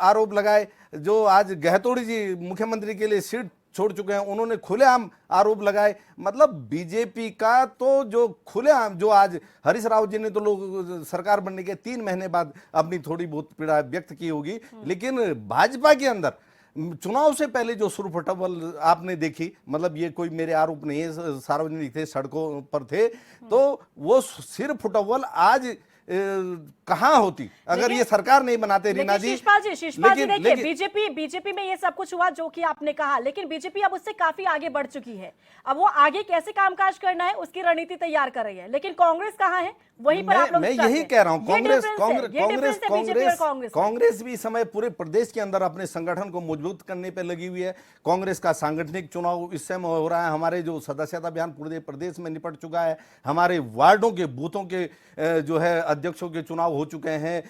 आरोप लगाए। जो आज गहतोड़ी जी मुख्यमंत्री के लिए सीट छोड़ चुके हैं, उन्होंने खुलेआम आरोप लगाए। मतलब बीजेपी का तो जो खुलेआम, जो आज हरीश रावत जी ने तो लोग सरकार बनने के 3 महीने बाद अपनी थोड़ी बहुत पीड़ा व्यक्त की होगी, लेकिन भाजपा के अंदर चुनाव से पहले जो सुर फुटबॉल आपने देखी, मतलब ये कोई मेरे आरोप नहीं है, सार्वजनिक थे, सड़कों पर थे, तो वो सिर फुटबॉल आज कहाँ होती अगर ये सरकार नहीं बनाते। रीना जी, शिषपाल जी देखिए, बीजेपी में ये सब कुछ हुआ जो कि आपने कहा, लेकिन बीजेपी अब उससे काफी आगे बढ़ चुकी है। अब वो आगे कैसे कामकाज करना है उसकी रणनीति तैयार कर रही है, लेकिन कांग्रेस कहाँ है वहीं पर आप लोग, मैं यही कह रहा हूं, कांग्रेस भी इस समय पूरे प्रदेश के अंदर अपने संगठन को मजबूत करने पर लगी हुई है। कांग्रेस का सांगठनिक चुनाव इस समय हो रहा है, हमारे जो सदस्यता अभियान पूरे प्रदेश में निपट चुका है, हमारे वार्डों के बूथों के जो है अध्यक्षों के चुनाव हो चुके हैं,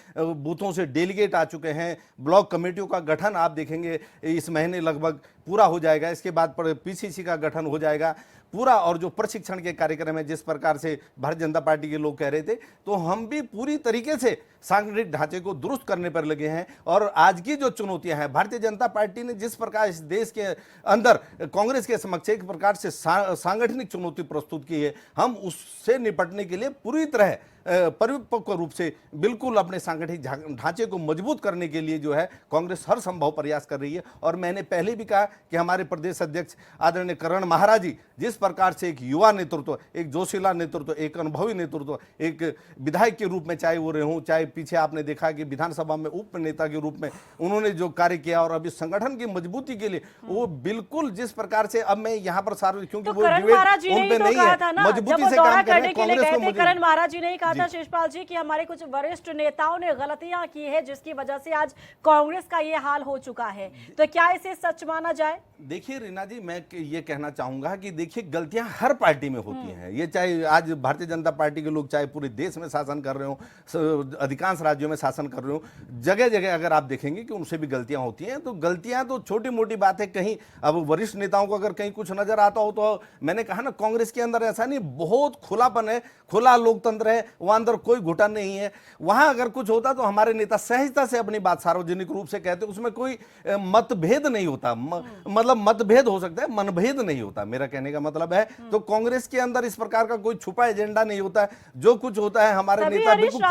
बूथों से डेलीगेट आ चुके हैं, ब्लॉक कमेटियों का गठन आप देखेंगे इस महीने लगभग पूरा हो जाएगा, इसके बाद पीसीसी का गठन हो जाएगा पूरा। और जो प्रशिक्षण के कार्यक्रम है, जिस प्रकार से भारतीय जनता पार्टी के लोग कह रहे थे, तो हम भी पूरी तरीके से सांगठनिक ढांचे को दुरुस्त करने पर लगे हैं। और आज की जो चुनौतियां हैं, भारतीय जनता पार्टी ने जिस प्रकार इस देश के अंदर कांग्रेस के समक्ष एक प्रकार से सांगठनिक चुनौती प्रस्तुत की है, हम उससे निपटने के लिए पूरी तरह परिपक्व रूप से बिल्कुल अपने सांगठनिक ढांचे को मजबूत करने के लिए जो है कांग्रेस हर संभव प्रयास कर रही है। और मैंने पहले भी कहा कि हमारे प्रदेश अध्यक्ष आदरणीय करण महाराज जी जिस प्रकार से एक युवा नेतृत्व, एक जोशीला नेतृत्व, एक अनुभवी नेतृत्व, एक विधायक के रूप में चाहे वो रहे हों, चाहे पीछे आपने देखा कि विधानसभा में उप नेता के रूप में उन्होंने जो कार्य किया, और अभी संगठन की मजबूती के लिए वो बिल्कुल जिस प्रकार से, अब मैं यहाँ पर सार्वजनिक, क्योंकि वो डिबेट उन पे नहीं है, मजबूती से काम कर रहे हैं कांग्रेस को। करण महाराज जी ने कहा था शिषपाल जी कि हमारे कुछ वरिष्ठ नेताओं ने गलतियां की है जिसकी वजह से आज कांग्रेस का ये हाल हो चुका है, तो क्या इसे सच माना जाए? देखिए रीना जी, मैं ये कहना चाहूंगा कि देखिए गलतियां हर पार्टी में होती हैं, ये चाहे आज भारतीय जनता पार्टी के लोग चाहे पूरे देश में शासन कर रहे हो, अधिकांश राज्यों में शासन कर रहे हो, जगह जगह अगर आप देखेंगे कि उनसे भी गलतियां होती हैं। तो गलतियां तो छोटी मोटी बात है, कहीं अब वरिष्ठ नेताओं को अगर कहीं कुछ नजर आता हो, तो मैंने कहा ना कांग्रेस के अंदर ऐसा नहीं, बहुत खुलापन है, खुला लोकतंत्र है, वहां अंदर कोई घुटन नहीं है। वहां अगर कुछ होता तो हमारे नेता सहजता से अपनी बात सार्वजनिक रूप से कहते, उसमें कोई मतभेद नहीं होता, मतलब मतभेद हो सकता है, मनभेद नहीं होता, मेरा कहने का मतलब है। तो कांग्रेस के अंदर इस प्रकार का कोई छुपा एजेंडा नहीं होता है, जो कुछ होता है हमारे नेता बिल्कुल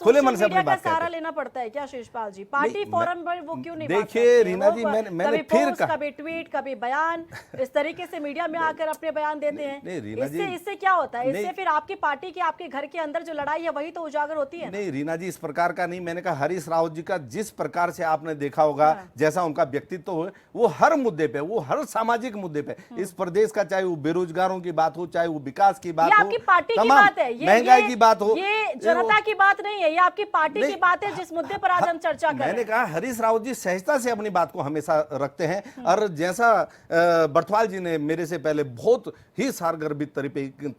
खुले मन से अपनी बात सहारा लेना पड़ता है क्या शिषपाल जी? पार्टी फोरम पर वो क्यों नहीं? देखिए रीना जी, मैंने फिर कहा, कभी ट्वीट, कभी बयान, इस तरीके से मीडिया में आकर अपने बयान देते हैं, इससे क्या होता है? इससे फिर आपकी पार्टी के, आपके घर के के अंदर जो लड़ाई है वही तो उजागर होती है। नहीं रीना जी, इस प्रकार का नहीं, मैंने कहा हरीश रावत जी का जिस प्रकार से आपने देखा होगा, जैसा उनका व्यक्तित्व है, वो हर मुद्दे पे, वो हर सामाजिक मुद्दे पे, इस प्रदेश का, चाहे वो बेरोजगारों की बात हो, चाहे वो विकास की बात ये हो, आपकी पार्टी की तमाम बात है, महंगाई की बात हो, ये जनता की बात नहीं है, ये आपकी पार्टी की बात है जिस मुद्दे पर आज हम चर्चा कर रहे मैंने हैं। कहा हरीश रावत जी सहजता से अपनी बात को हमेशा रखते हैं, और जैसा बर्थवाल जी ने मेरे से पहले बहुत ही सारगर्भित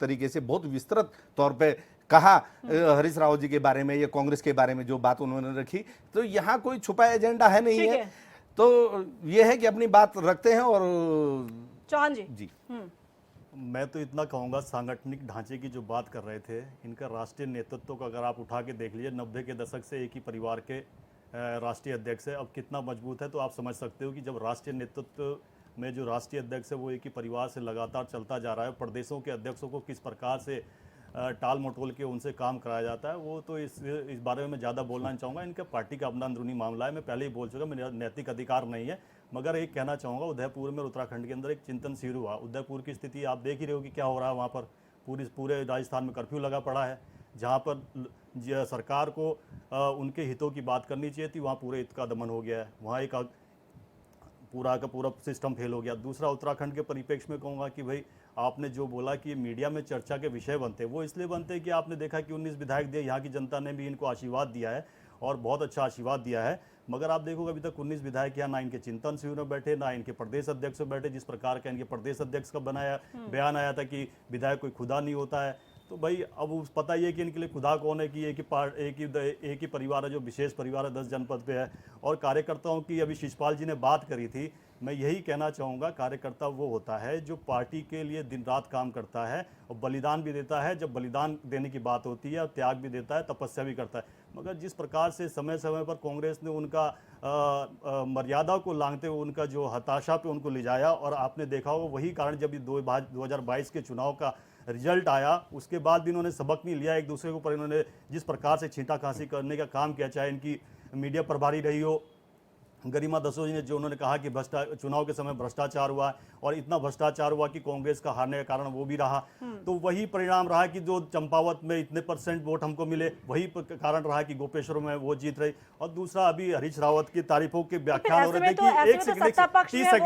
तरीके से, बहुत विस्तृत तौर पे कहा हरीश रावत जी के बारे में या कांग्रेस के बारे में जो बात उन्होंने रखी, तो यहाँ कोई छुपा एजेंडा है नहीं ठीक है। है। तो ये है कि अपनी बात रखते हैं। और चौहान जी, जी मैं तो इतना कहूँगा, सांगठनिक ढांचे की जो बात कर रहे थे, इनका राष्ट्रीय नेतृत्व को अगर आप उठा के देख लीजिए, 90 के दशक से एक ही परिवार के राष्ट्रीय अध्यक्ष है। अब कितना मजबूत है तो आप समझ सकते हो कि जब राष्ट्रीय नेतृत्व में जो राष्ट्रीय अध्यक्ष है वो एक ही परिवार से लगातार चलता जा रहा है, प्रदेशों के अध्यक्षों को किस प्रकार से टाल मटोल के उनसे काम कराया जाता है, वो तो इस बारे में ज़्यादा बोलना नहीं चाहूँगा। इनका पार्टी का अपना अंदरूनी मामला है, मैं पहले ही बोल चुका, मेरा नैतिक अधिकार नहीं है। मगर एक कहना चाहूँगा, उदयपुर में उत्तराखंड के अंदर एक चिंतन शिविर हुआ। उदयपुर की स्थिति आप देख ही रहे हो कि क्या हो रहा है वहाँ पर। पूरे राजस्थान में कर्फ्यू लगा पड़ा है। जहाँ पर सरकार को उनके हितों की बात करनी चाहिए थी, वहाँ पूरे हित का दमन हो गया है। वहाँ एक पूरा का पूरा सिस्टम फेल हो गया। दूसरा, उत्तराखंड के परिप्रेक्ष्य में कहूँगा कि भाई आपने जो बोला कि मीडिया में चर्चा के विषय बनते, वो इसलिए बनते हैं कि आपने देखा कि 19 विधायक दिए, यहाँ की जनता ने भी इनको आशीर्वाद दिया है और बहुत अच्छा आशीर्वाद दिया है। मगर आप देखोगे अभी तक 19 विधायक यहाँ ना इनके चिंतन शिविर में बैठे, ना इनके प्रदेश अध्यक्ष में बैठे। जिस प्रकार का इनके प्रदेश अध्यक्ष का बनाया बयान आया था कि विधायक कोई खुदा नहीं होता है, तो भाई अब पता ही है कि इनके लिए खुदा कौन है कि एक ही परिवार है जो विशेष परिवार है, 10 जनपद पे है। और कार्यकर्ताओं की अभी शिषपाल जी ने बात करी थी, मैं यही कहना चाहूँगा, कार्यकर्ता वो होता है जो पार्टी के लिए दिन रात काम करता है और बलिदान भी देता है। जब बलिदान देने की बात होती है और त्याग भी देता है, तपस्या भी करता है। मगर जिस प्रकार से समय समय पर कांग्रेस ने उनका मर्यादा को लांघते हुए उनका जो हताशा पे उनको ले जाया, और आपने देखा होगा वही कारण जब 2022 के चुनाव का रिजल्ट आया, उसके बाद भी इन्होंने सबक नहीं लिया एक दूसरे के ऊपर। इन्होंने जिस प्रकार से छींटा खांसी करने का काम किया, चाहे इनकी मीडिया प्रभारी रही हो गरिमा दसोजी ने, जो उन्होंने कहा कि चुनाव के समय भ्रष्टाचार हुआ, और इतना भ्रष्टाचार हुआ कि कांग्रेस का हारने का कारण वो भी रहा। तो वही परिणाम रहा कि जो चंपावत में इतने % वोट हमको मिले, वही कारण रहा कि गोपेश्वर में वो जीत रही। और दूसरा, अभी हरीश रावत की तारीफों के व्याख्यान हो रहे थे कि एक सेकंड, सत्ता पक्ष में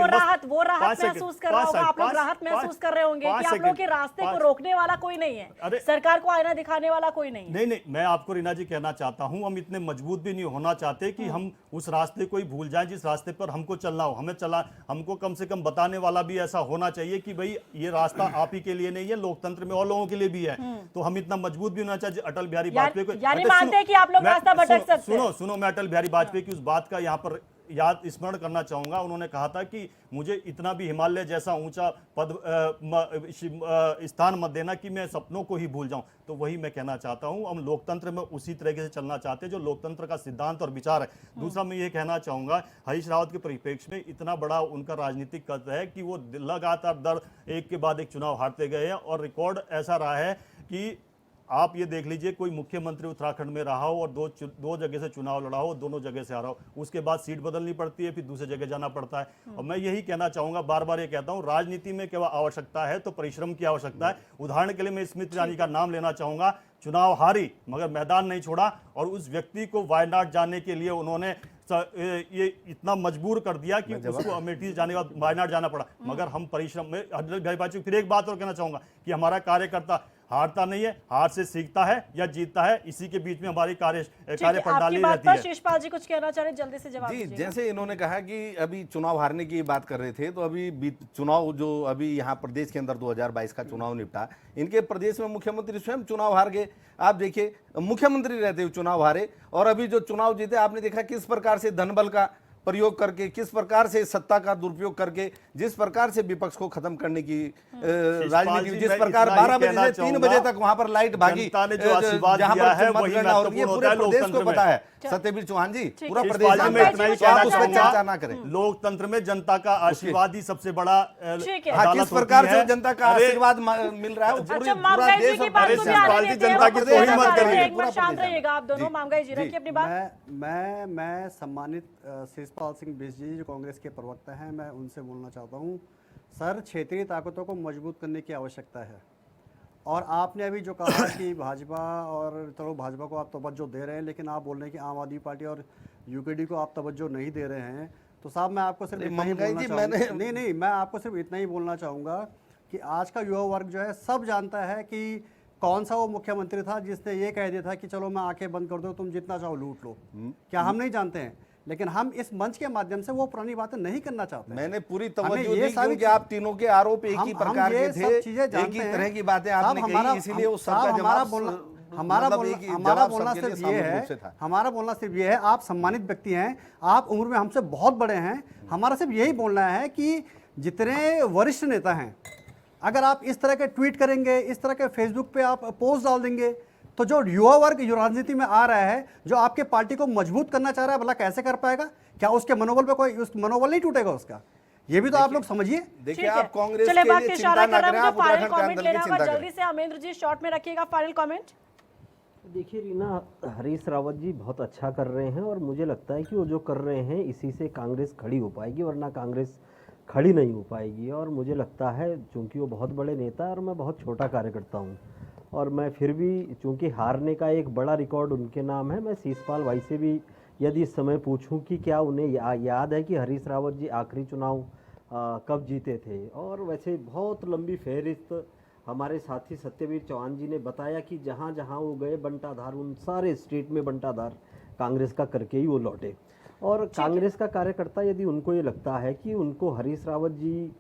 वो राहत महसूस कर रहा होगा, आप लोग राहत महसूस कर रहे होंगे कि आप लोगों के रास्ते को रोकने वाला कोई नहीं है, सरकार को आईना दिखाने वाला कोई नहीं है। नहीं, मैं आपको रीना जी कहना चाहता हूं, हम इतने मजबूत भी नहीं होना चाहते कि हम उस रास्ते को ही भूल जाएं जिस रास्ते पर हमको चलना हो। हमको कम से कम बताने वाला भी ऐसा होना चाहिए कि भाई ये रास्ता आप ही के लिए नहीं है, लोकतंत्र में और लोगों के लिए भी है। तो हम इतना मजबूत भी होना चाहिए। अटल बिहारी वाजपेयी को यानी मानते हैं कि आप लोग रास्ता भटक सकते हैं। सुनो, मैं अटल बिहारी वाजपेयी की उस बात का यहाँ पर याद स्मरण करना चाहूंगा। उन्होंने कहा था कि मुझे इतना भी हिमालय जैसा ऊंचा स्थान मत देना कि मैं सपनों को ही भूल जाऊं। तो वही मैं कहना चाहता हूं, हम लोकतंत्र में उसी तरीके से चलना चाहते हैं जो लोकतंत्र का सिद्धांत और विचार है। दूसरा, मैं ये कहना चाहूंगा, हरीश रावत के परिप्रेक्ष्य में इतना बड़ा उनका राजनीतिक कद है कि वो लगातार एक के बाद एक चुनाव हारते गए हैं, और रिकॉर्ड ऐसा रहा है कि आप ये देख लीजिए, कोई मुख्यमंत्री उत्तराखंड में रहा हो और दो जगह से चुनाव लड़ा हो, दोनों जगह से हारा हो, उसके बाद सीट बदलनी पड़ती है, फिर दूसरी जगह जाना पड़ता है। और मैं यही कहना चाहूंगा, बार बार ये कहता हूं, राजनीति में क्या आवश्यकता है तो परिश्रम की आवश्यकता है। उदाहरण के लिए मैं स्मृति ईरानी का नाम लेना चाहूंगा। चुनाव हारी मगर मैदान नहीं छोड़ा, और उस व्यक्ति को वायनाड जाने के लिए उन्होंने ये इतना मजबूर कर दिया कि उसको अमेठी जाने के बाद वायनाड जाना पड़ा। मगर हम परिश्रम में, फिर एक बात और कहना चाहूंगा कि हमारा कार्यकर्ता हारता नहीं है, हार से सीखता है या जीतता है, इसी के बीच में हमारी कार्य प्रणाली रहती है। शिषपाल जी कुछ कहना चाह रहे, जल्दी से जवाब जी, दीजिएगा। जैसे इन्होंने कहा कि अभी चुनाव हारने की बात कर रहे थे, तो अभी चुनाव जो अभी यहाँ प्रदेश के अंदर 2022 का चुनाव निपटा, इनके प्रदेश में मुख्यमंत्री स्वयं चुनाव हार गए। आप देखिए, मुख्यमंत्री रहते हुए चुनाव हारे, और अभी जो चुनाव जीते, आपने देखा किस प्रकार से धनबल का प्रयोग करके, किस प्रकार से सत्ता का दुरुपयोग करके, जिस प्रकार से विपक्ष को खत्म करने की राजनीति, जिस प्रकार 12 बजे से 3 बजे तक वहां पर लाइट भागी, जहां पर मतगणना हो रही है, पूरे प्रदेश को पता है। सत्यवीर चौहान जी, पूरा प्रदेश में इतना ही कहना चर्चा ना करें। लोकतंत्र में जनता का आशीर्वाद ही सबसे बड़ा किस प्रकार से जनता का आशीर्वाद मिल रहा है, पूरा देश जनता की तोहिन मत करिए। शांत रहिएगा आप दोनों। मामगाई जी रखिए अपनी बात। मैं सम्मानित शिषपाल सिंह बिष्ट जी जो कांग्रेस के प्रवक्ता हैं, मैं उनसे बोलना चाहता हूं, सर क्षेत्रीय ताकतों को मजबूत करने की आवश्यकता है। और आपने अभी जो कहा कि भाजपा और चलो भाजपा को आप तवज्जो दे रहे हैं, लेकिन आप बोल रहे हैं कि आम आदमी पार्टी और यूकेडी को आप तवज्जो नहीं दे रहे हैं। तो साहब मैं आपको सिर्फ इतना ही बोलना चाहूँगा, नहीं मैं आपको सिर्फ इतना ही बोलना चाहूँगा कि आज का युवा वर्ग जो है सब जानता है कि कौन सा वो मुख्यमंत्री था जिसने ये कह दिया था कि चलो मैं आंखें बंद कर दो, तुम जितना चाहो लूट लो। क्या हम नहीं जानते हैं? लेकिन हम इस मंच के माध्यम से वो पुरानी बातें नहीं करना चाहते। मैंने पूरी हमें तवज्जो ये दी सारी क्योंकि आप तीनों के आरोप एक ही प्रकार के थे, एक ही तरह की बातें आपने कही, इसीलिए उस सबका जवाब हमारा बोलना सबके लिए सिर्फ ये सामूहिक रूप से है, था। हमारा बोलना सिर्फ ये है, आप सम्मानित व्यक्ति हैं, आप उम्र में हमसे बहुत बड़े हैं, हमारा सिर्फ यही बोलना है कि जितने वरिष्ठ नेता हैं, अगर आप इस तरह के ट्वीट करेंगे, इस तरह के फेसबुक पे आप पोस्ट डाल देंगे, तो जो युवा वर्ग जो राजनीति में आ रहा है, जो आपके पार्टी को मजबूत करना चाह रहा है, भला कैसे कर पाएगा? क्या उसके मनोबल पे कोई, उस मनोबल नहीं टूटेगा उसका? ये भी तो आप लोग समझिए। देखिए ठीक है। आप कांग्रेस चले के बात लिए के चिंता इशारा ना कर करें, रहा आप हूं, फाइनल उत्तराखंड कमेंट के लेना अंदर की होगा चिंता जल्दी करें। से। अमरेंद्र जी शॉर्ट में रखिएगा फाइनल कमेंट। देखिए रीना, हरीश रावत जी बहुत अच्छा कर रहे हैं और मुझे लगता है कि वो जो कर रहे हैं इसी से कांग्रेस खड़ी हो पाएगी, वरना कांग्रेस खड़ी नहीं हो पाएगी। और मुझे लगता है चूंकि वो बहुत बड़े नेता है और मैं बहुत छोटा कार्यकर्ता हूँ, और मैं फिर भी चूंकि हारने का एक बड़ा रिकॉर्ड उनके नाम है, मैं शीशपाल भाई से भी यदि इस समय पूछूं कि क्या उन्हें याद है कि हरीश रावत जी आखिरी चुनाव कब जीते थे। और वैसे बहुत लंबी फहरिस्त हमारे साथी सत्यवीर चौहान जी ने बताया कि जहाँ जहाँ वो गए बंटाधार, उन सारे स्टेट में बंटाधार कांग्रेस का करके ही वो लौटे। और कांग्रेस का कार्यकर्ता यदि उनको ये लगता है कि उनको हरीश रावत जी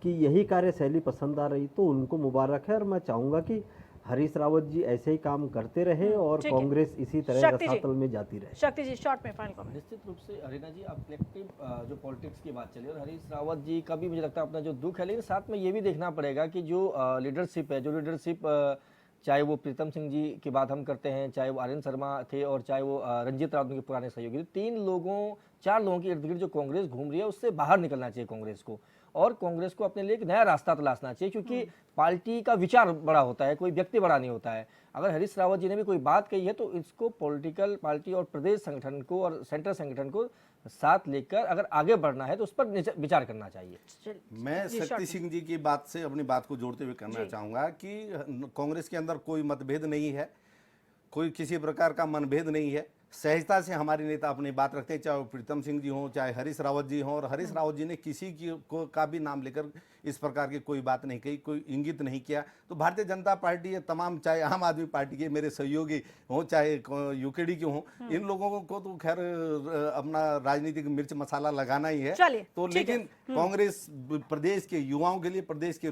की यही कार्यशैली पसंद आ रही तो उनको मुबारक है, और मैं चाहूँगा कि हरीश रावत जी ऐसे ही काम करते रहे और ठीक है। कांग्रेस इसी तरह शक्ति जी। रसातल में जाती रहे। शक्ति जी शॉर्ट में फाइनल कमेंट। निश्चित रूप से हरीना जी, आप कलेक्टिव जो पॉलिटिक्स की बात चली और हरीश रावत जी का भी मुझे लगता है अपना जो दुख है, लेकिन साथ में ये भी देखना पड़ेगा कि जो लीडरशिप है, जो लीडरशिप चाहे वो प्रीतम सिंह जी की बात हम करते हैं, चाहे वो आर्यन शर्मा थे और चाहे वो रंजीत रावत के पुराने सहयोगी, 4 लोगों के इर्द गिर्द जो कांग्रेस घूम रही है उससे बाहर निकलना चाहिए कांग्रेस को, और कांग्रेस को अपने लिए एक नया रास्ता तलाशना चाहिए, क्योंकि पार्टी का विचार बड़ा होता है, कोई व्यक्ति बड़ा नहीं होता है। अगर हरीश रावत जी ने भी कोई बात कही है तो इसको पॉलिटिकल पार्टी और प्रदेश संगठन को और सेंट्रल संगठन को साथ लेकर अगर आगे बढ़ना है तो उस पर विचार करना चाहिए। मैं शक्ति सिंह जी की बात से अपनी बात को जोड़ते हुए कहना चाहूँगा कि कांग्रेस के अंदर कोई मतभेद नहीं है, कोई किसी प्रकार का मनभेद नहीं है। सहजता से हमारे नेता अपनी बात रखते हैं, चाहे वो प्रीतम सिंह जी हों, चाहे हरीश रावत जी हों, और हरीश रावत जी ने किसी का भी नाम लेकर इस प्रकार की कोई बात नहीं कही, कोई इंगित नहीं किया। तो भारतीय जनता पार्टी तमाम, चाहे आम आदमी पार्टी के मेरे सहयोगी हों, चाहे यूकेडी के हों, इन लोगों को तो खैर अपना राजनीतिक मिर्च मसाला लगाना ही है। चलिए, तो ठीक है। लेकिन कांग्रेस प्रदेश के युवाओं के लिए, प्रदेश के